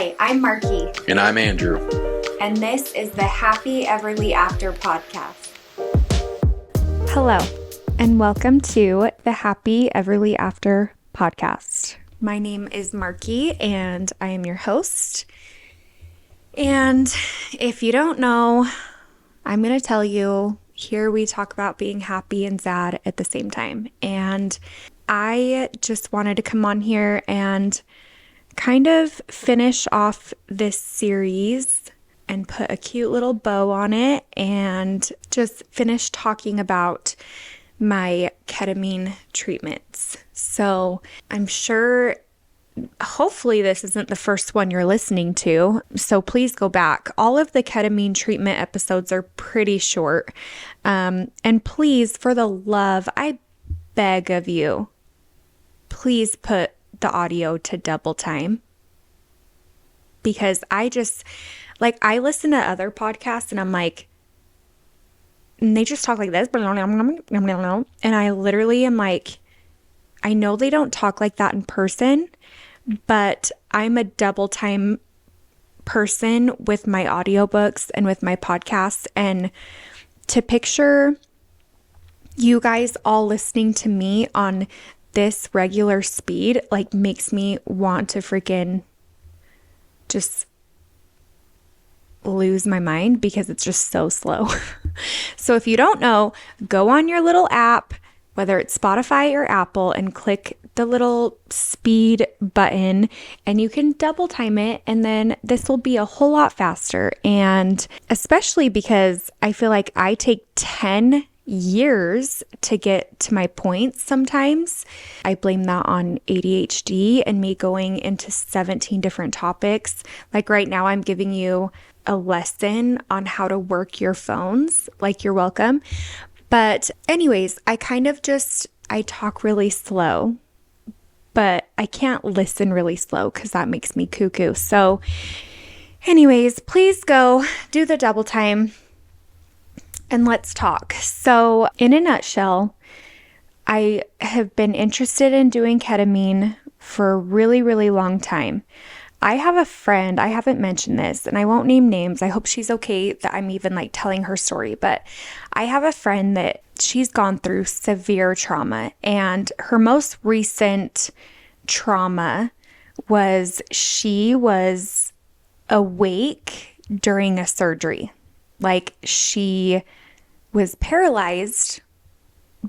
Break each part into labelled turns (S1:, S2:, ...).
S1: Hi, I'm Marky.
S2: And I'm Andrew.
S1: And this is the Happy Everly After podcast.
S3: Hello, and welcome to the Happy Everly After podcast. My name is Marky, and I am your host. And if you don't know, I'm going to tell you, here we talk about being happy and sad at the same time. And I just wanted to come on here and kind of finish off this series and put a cute little bow on it and just finish talking about my ketamine treatments. So I'm sure, hopefully this isn't the first one you're listening to, so please go back. All of the ketamine treatment episodes are pretty short. And please, for the love, I beg of you, please put the audio to double time, because I listen to other podcasts and I'm like, and they just talk like this, and I literally am like, I know they don't talk like that in person, but I'm a double time person with my audiobooks and with my podcasts, and to picture you guys all listening to me on this regular speed, like, makes me want to freaking just lose my mind because it's just so slow. So if you don't know, go on your little app, whether it's Spotify or Apple, and click the little speed button, and you can double time it, and then this will be a whole lot faster. And especially because I feel like I take 10 years to get to my points sometimes. I blame that on ADHD and me going into 17 different topics. Like right now, I'm giving you a lesson on how to work your phones. Like, you're welcome. But anyways, I talk really slow, but I can't listen really slow because that makes me cuckoo. So anyways, please go do the double time and let's talk. So in a nutshell, I have been interested in doing ketamine for a really, really long time. I have a friend, I haven't mentioned this, and I won't name names. I hope she's okay that I'm even telling her story, but I have a friend that she's gone through severe trauma, and her most recent trauma was she was awake during a surgery. Like, she was paralyzed,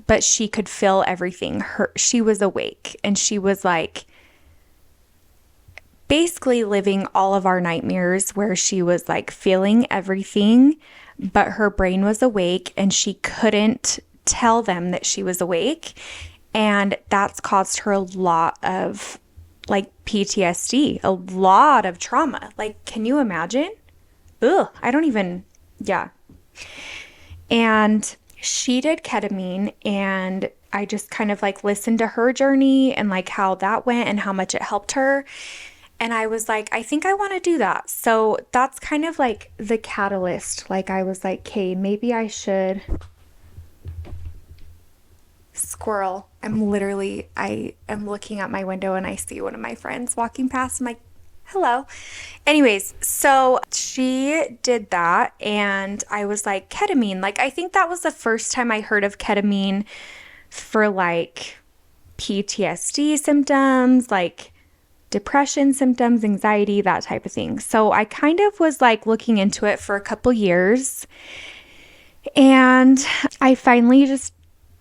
S3: but she could feel everything. She was awake, and she was basically living all of our nightmares, where she was feeling everything, but her brain was awake and she couldn't tell them that she was awake. And that's caused her a lot of PTSD, a lot of trauma. Can you imagine? Ugh, yeah. And she did ketamine, and I just kind of listened to her journey and how that went and how much it helped her. And I was like, I think I want to do that. So that's kind of the catalyst. I was like, okay, maybe I should. Squirrel. I am looking out my window and I see one of my friends walking past. I'm like, hello. Anyways, so she did that, and I was like, ketamine. I think that was the first time I heard of ketamine for PTSD symptoms, depression symptoms, anxiety, that type of thing. So I kind of was looking into it for a couple years, and I finally just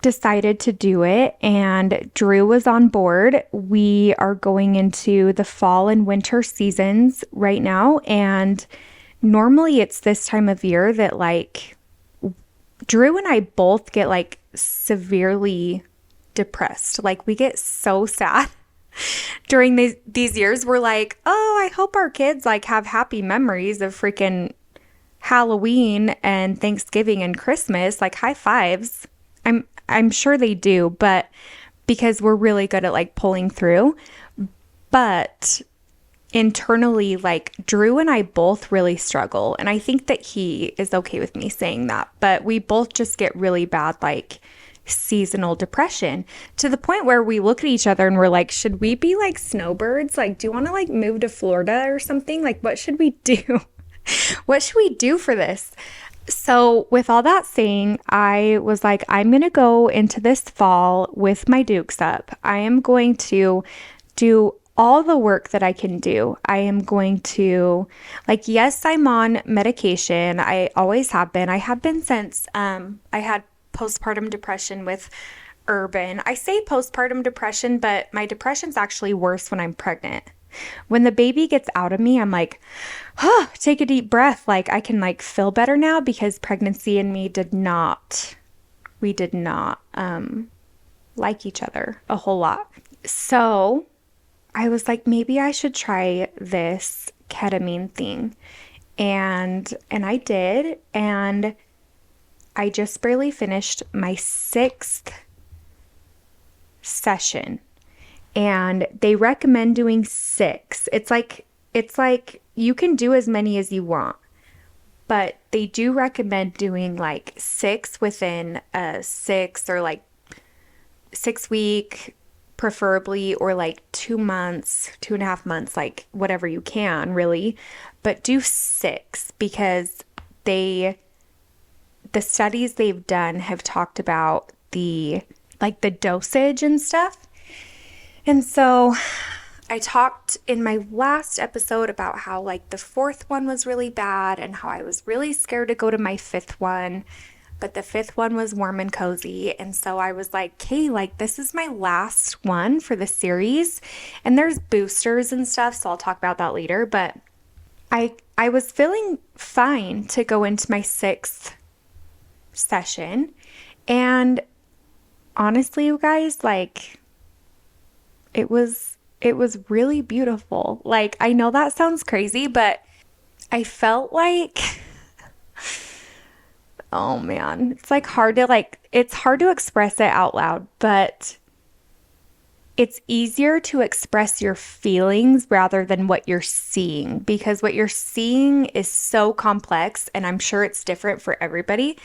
S3: decided to do it, and Drew was on board. We are going into the fall and winter seasons right now, and normally it's this time of year that Drew and I both get severely depressed. We get so sad during these years. We're like, oh, I hope our kids have happy memories of freaking Halloween and Thanksgiving and Christmas, high fives. I'm sure they do, but because we're really good at pulling through. But internally, Drew and I both really struggle, and I think that he is okay with me saying that, but we both just get really bad seasonal depression, to the point where we look at each other and we're like, should we be like snowbirds? Like, do you want to like move to Florida or something? Like, what should we do? What should we do for this? So, with all that saying, I was like, I'm going to go into this fall with my dukes up. I am going to do all the work that I can do. I am going to, like, yes, I'm on medication. I always have been. I have been since I had postpartum depression with Urban. I say postpartum depression, but my depression's actually worse when I'm pregnant. When the baby gets out of me, I'm like, oh, take a deep breath. Like, I can like feel better now, because pregnancy and me we did not like each other a whole lot. So I was like, maybe I should try this ketamine thing. And I did, and I just barely finished my 6th session. And they recommend doing 6. It's like you can do as many as you want, but they do recommend doing like 6 within a 6 or like 6 week, preferably, or like 2 months, 2.5 months, like whatever you can really, but do 6, because the studies they've done have talked about the dosage and stuff. And so I talked in my last episode about how like the 4th one was really bad and how I was really scared to go to my 5th one, but the 5th one was warm and cozy. And so I was like, okay, like this is my last one for the series, and there's boosters and stuff, so I'll talk about that later. But I was feeling fine to go into my 6th session, and honestly, you guys, like it was really beautiful. Like, I know that sounds crazy, but I felt like, oh man, it's hard to express it out loud, but it's easier to express your feelings rather than what you're seeing, because what you're seeing is so complex, and I'm sure it's different for everybody,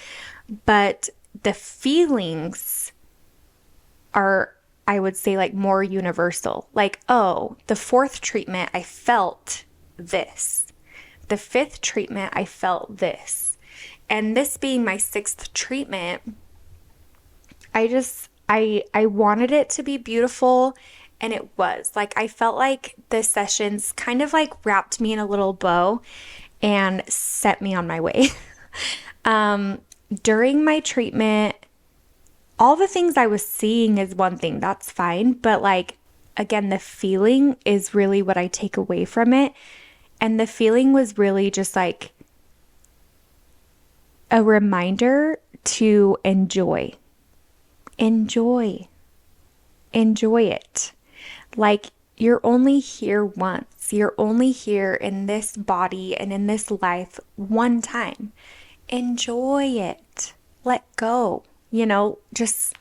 S3: but the feelings are, I would say, like more universal. Like, oh, the 4th treatment, I felt this. The 5th treatment, I felt this. And this being my 6th treatment, I wanted it to be beautiful, and it was. Like, I felt like the sessions kind of like wrapped me in a little bow and set me on my way. During my treatment, all the things I was seeing is one thing, that's fine. But like, again, the feeling is really what I take away from it. And the feeling was really just like a reminder to enjoy it. Like, you're only here once. You're only here in this body and in this life one time. Enjoy it. Let go. Just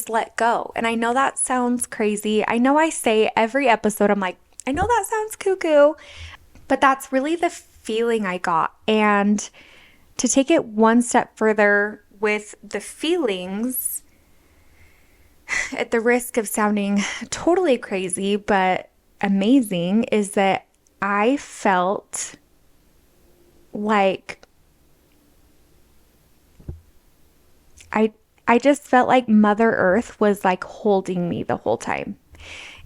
S3: let go. And I know that sounds crazy. I know I say every episode, I'm like, I know that sounds cuckoo, but that's really the feeling I got. And to take it one step further with the feelings, at the risk of sounding totally crazy, but amazing, is that I felt like I just felt like Mother Earth was like holding me the whole time.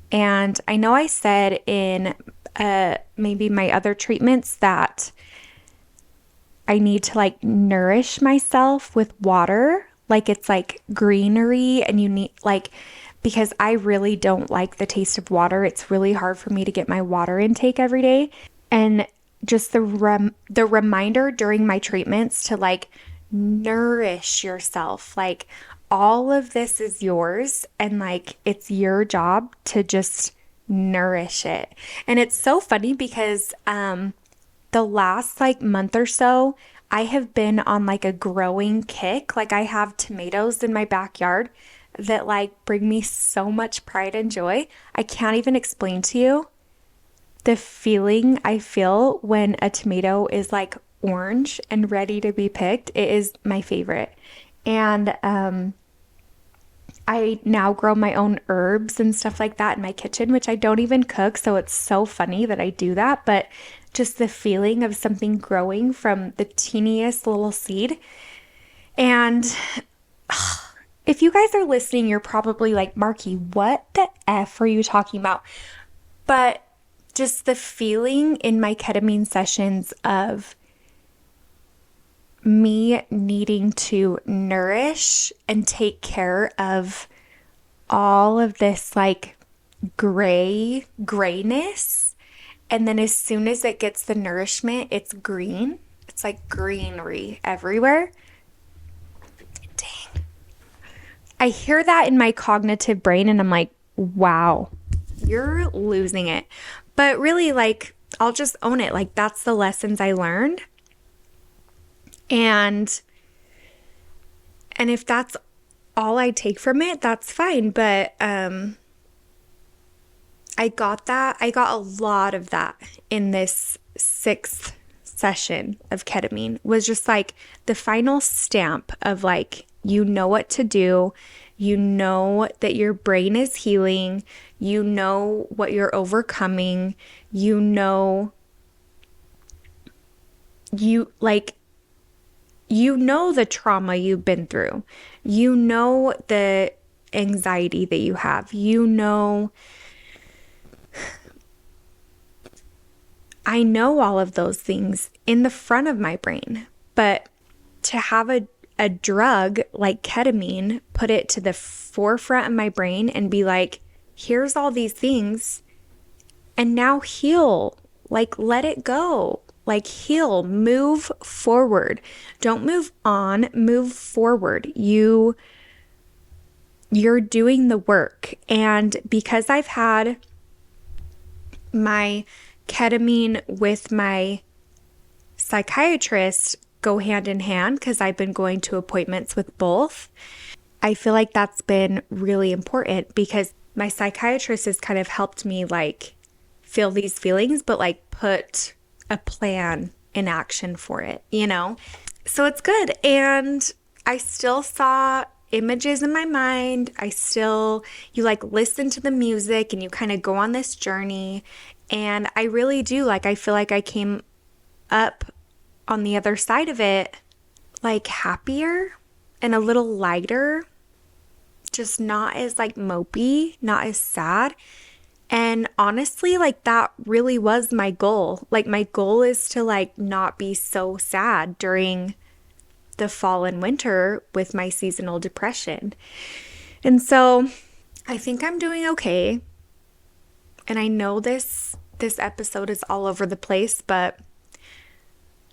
S3: And I know I said in maybe my other treatments that I need to like nourish myself with water. Like, it's like greenery, and you need like, because I really don't like the taste of water. It's really hard for me to get my water intake every day. And just the reminder during my treatments to like nourish yourself. Like, all of this is yours, and like it's your job to just nourish it. And it's so funny because the last like month or so, I have been on like a growing kick. Like, I have tomatoes in my backyard that like bring me so much pride and joy. I can't even explain to you the feeling I feel when a tomato is like orange and ready to be picked. It is my favorite. And I now grow my own herbs and stuff like that in my kitchen, which I don't even cook. So it's so funny that I do that. But just the feeling of something growing from the teeniest little seed. And if you guys are listening, you're probably like, Marky, what the F are you talking about? But just the feeling in my ketamine sessions of me needing to nourish and take care of all of this like grayness. And then as soon as it gets the nourishment, it's green. It's like greenery everywhere. Dang. I hear that in my cognitive brain and I'm like, wow, you're losing it. But really, like, I'll just own it. Like, that's the lessons I learned. And if that's all I take from it, that's fine. But I got that. I got a lot of that in this 6th session of ketamine. Was just like the final stamp of like, you know what to do. You know that your brain is healing. You know what you're overcoming. You know the trauma you've been through. You know the anxiety that you have. I know all of those things in the front of my brain. But to have a drug like ketamine, put it to the forefront of my brain and be like, here's all these things, and now heal. Like, let it go. Like, heal, move forward. Don't move on, move forward. You're doing the work. And because I've had my ketamine with my psychiatrist go hand in hand, because I've been going to appointments with both, I feel like that's been really important because my psychiatrist has kind of helped me like feel these feelings, but like put a plan in action for it, you know? So it's good. And I still saw images in my mind. You like listen to the music and you kind of go on this journey. And I really do, like, I feel like I came up on the other side of it, like happier and a little lighter, just not as like mopey, not as sad. And honestly, like that really was my goal. Like my goal is to like not be so sad during the fall and winter with my seasonal depression. And so I think I'm doing okay. And I know this episode is all over the place, but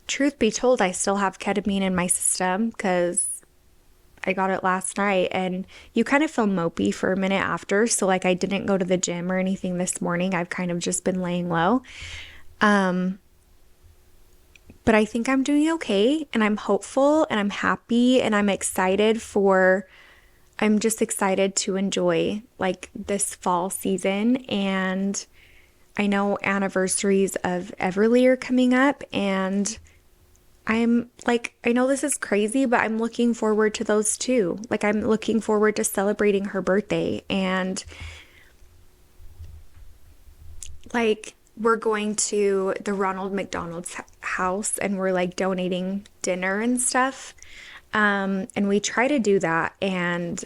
S3: truth be told, I still have ketamine in my system because I got it last night, and you kind of feel mopey for a minute after. So like I didn't go to the gym or anything this morning. I've kind of just been laying low. But I think I'm doing okay, and I'm hopeful and I'm happy and I'm just excited to enjoy like this fall season. And I know anniversaries of Everly are coming up, and I'm like, I know this is crazy, but I'm looking forward to those too. Like, I'm looking forward to celebrating her birthday. And like, we're going to the Ronald McDonald's house and we're like donating dinner and stuff. And we try to do that, and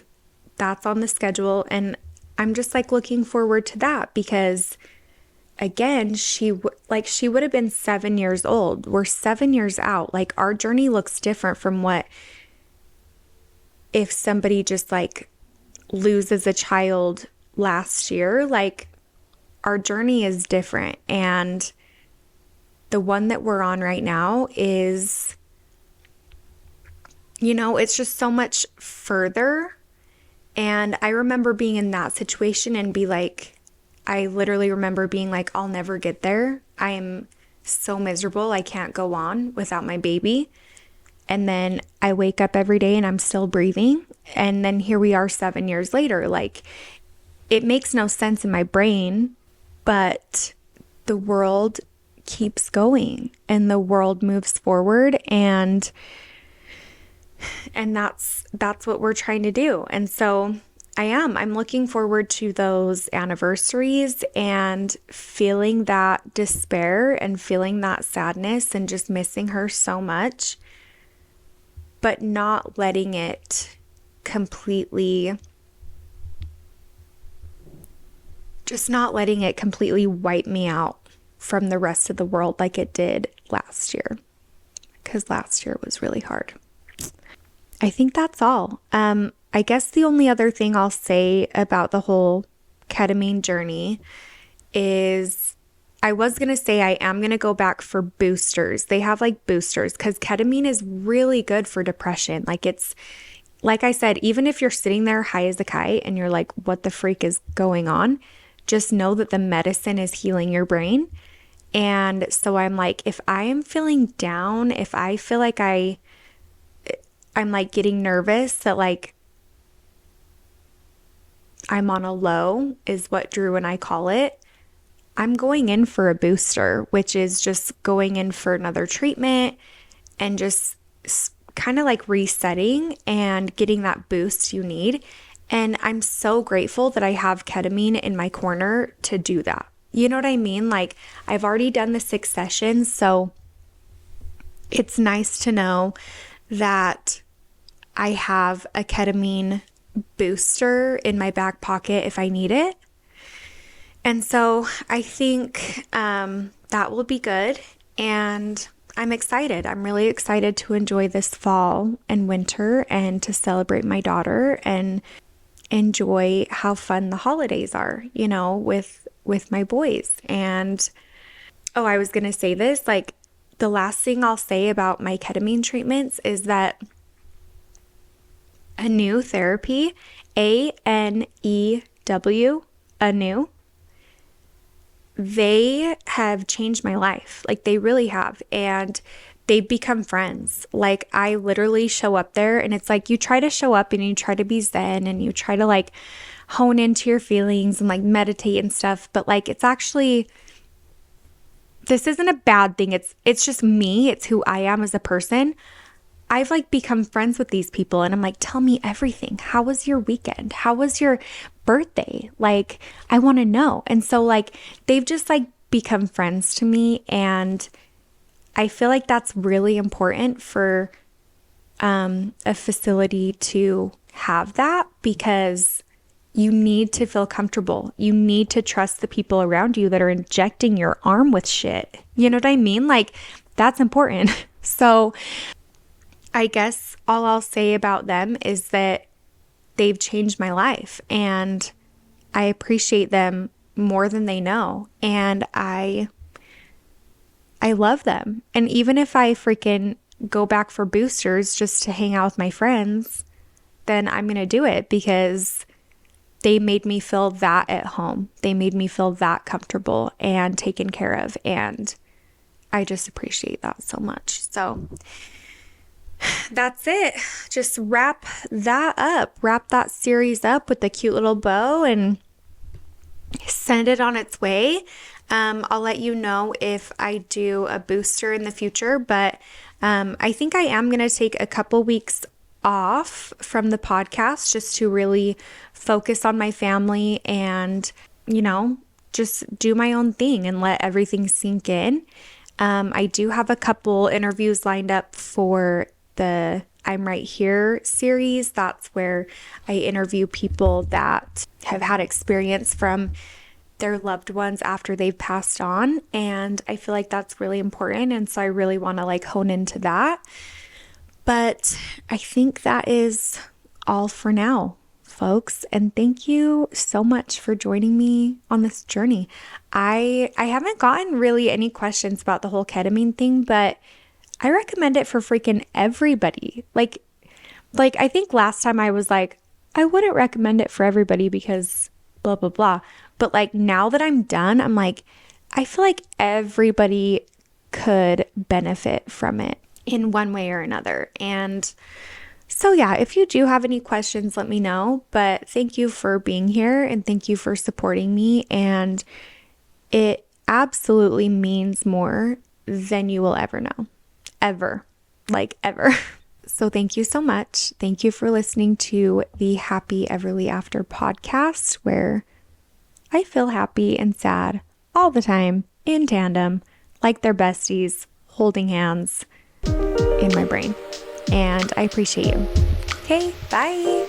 S3: that's on the schedule. And I'm just like looking forward to that because again, she would have been 7 years old. We're 7 years out. Like our journey looks different from what if somebody just like loses a child last year. Like our journey is different. And the one that we're on right now is, it's just so much further. And I remember being in that situation and I literally remember being like, I'll never get there. I am so miserable. I can't go on without my baby. And then I wake up every day and I'm still breathing. And then here we are 7 years later. Like, it makes no sense in my brain, but the world keeps going and the world moves forward. And that's what we're trying to do. And so I am. I'm looking forward to those anniversaries and feeling that despair and feeling that sadness and just missing her so much, but not letting it completely, just not letting it completely wipe me out from the rest of the world like it did last year, because last year was really hard. I think that's all. I guess the only other thing I'll say about the whole ketamine journey is I was going to say I am going to go back for boosters. They have like boosters because ketamine is really good for depression. Like it's, like I said, even if you're sitting there high as a kite and you're like, what the freak is going on? Just know that the medicine is healing your brain. And so I'm like, if I am feeling down, if I feel like I'm like getting nervous that like I'm on a low is what Drew and I call it. I'm going in for a booster, which is just going in for another treatment and just kind of like resetting and getting that boost you need. And I'm so grateful that I have ketamine in my corner to do that. You know what I mean? Like I've already done the 6 sessions, so it's nice to know that I have a ketamine booster in my back pocket if I need it. And so I think that will be good. And I'm excited. I'm really excited to enjoy this fall and winter and to celebrate my daughter and enjoy how fun the holidays are, you know, with my boys. And oh, I was going to say this, like the last thing I'll say about my ketamine treatments is that a new therapy, ANEW, ANEW, they have changed my life. Like they really have. And they've become friends. Like I literally show up there and it's like you try to show up and you try to be zen and you try to like hone into your feelings and like meditate and stuff. But like it's actually, this isn't a bad thing. It's just me. It's who I am as a person. I've like become friends with these people and I'm like, tell me everything. How was your weekend? How was your birthday? Like, I want to know. And so like, they've just like become friends to me. And I feel like that's really important for a facility to have that because you need to feel comfortable. You need to trust the people around you that are injecting your arm with shit. You know what I mean? Like, that's important. So I guess all I'll say about them is that they've changed my life and I appreciate them more than they know. And I love them. And even if I freaking go back for boosters just to hang out with my friends, then I'm going to do it because they made me feel that at home. They made me feel that comfortable and taken care of. And I just appreciate that so much. So that's it. Just wrap that up. Wrap that series up with a cute little bow and send it on its way. I'll let you know if I do a booster in the future, but I think I am going to take a couple weeks off from the podcast just to really focus on my family and, you know, just do my own thing and let everything sink in. I do have a couple interviews lined up for the I'm Right Here series. That's where I interview people that have had experience from their loved ones after they've passed on. And I feel like that's really important. And so I really want to like hone into that. But I think that is all for now, folks. And thank you so much for joining me on this journey. I haven't gotten really any questions about the whole ketamine thing, but I recommend it for freaking everybody. Like I think last time I was like, I wouldn't recommend it for everybody because blah, blah, blah. But like now that I'm done, I'm like, I feel like everybody could benefit from it in one way or another. And so yeah, if you do have any questions, let me know. But thank you for being here and thank you for supporting me. And it absolutely means more than you will ever know. Ever. Like ever. So thank you so much. Thank you for listening to the Happy Everly After podcast, where I feel happy and sad all the time in tandem, like they're besties, holding hands in my brain. And I appreciate you. Okay, bye.